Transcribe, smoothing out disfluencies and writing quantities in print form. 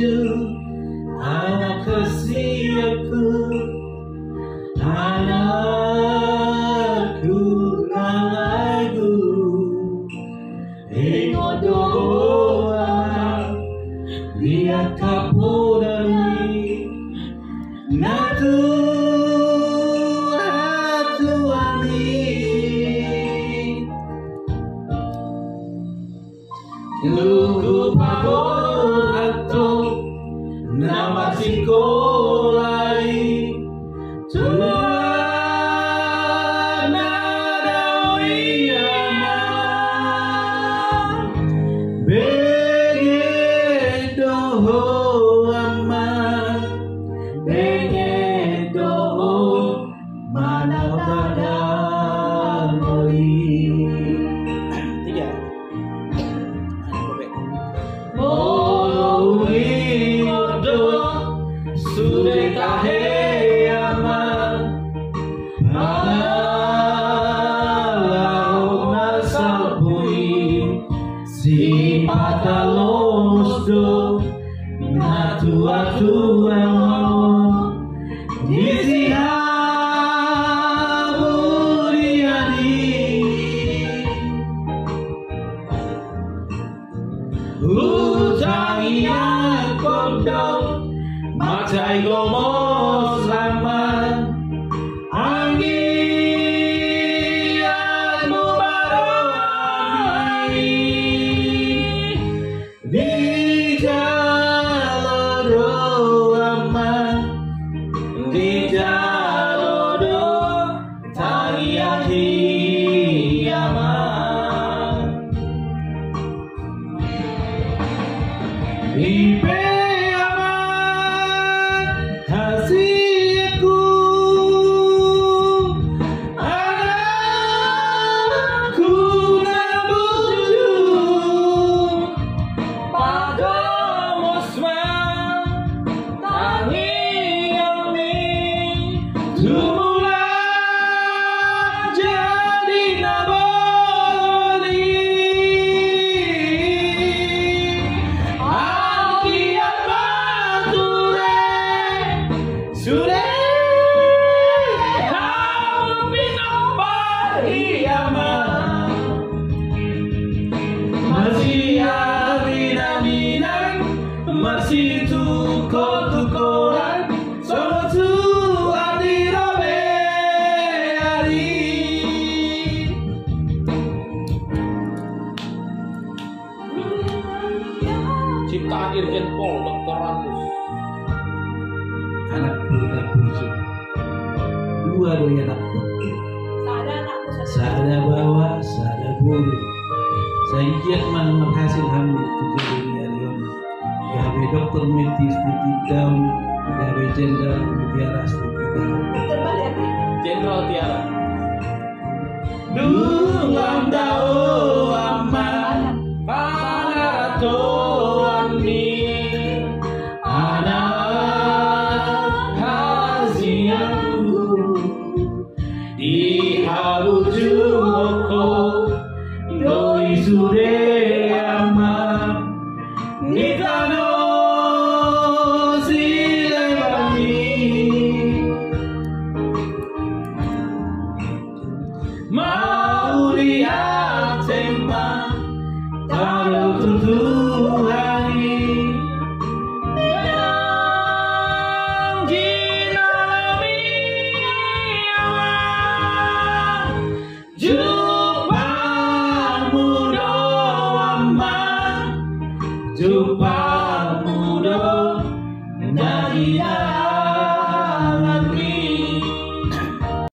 buju anak kesiaku, anakku lagu doa lihat kapolani natu Lugu pabor atau nama sikolai Tuhan ada wiyama begedo aman begedo mana pada sudah kahyaman malah nasal bui si patalos do na tua isi aburiani utangnya kodok Macai gomos laman anggianmu baroai di jalodo aman di jalodo tariaki aman Hasilku anakku nabuju pada musman tangi yami tumula jadi naboli akiat bature sudah masih aminan masih tukoran sama tu adi robe ari ciptaan Irjen Pol Dr. Randus anak muda buju dua-duanya takut sada bawa sada bulu saya giat man hasil hamil tujuh dunia rion gawe dokter medis di daun gawe jenderal mutiara jenderal tiara dulang dao aman panarato ani anak hazianku di haluju oko doi sure ama nitano silebani mau lihat sembah taruh tutup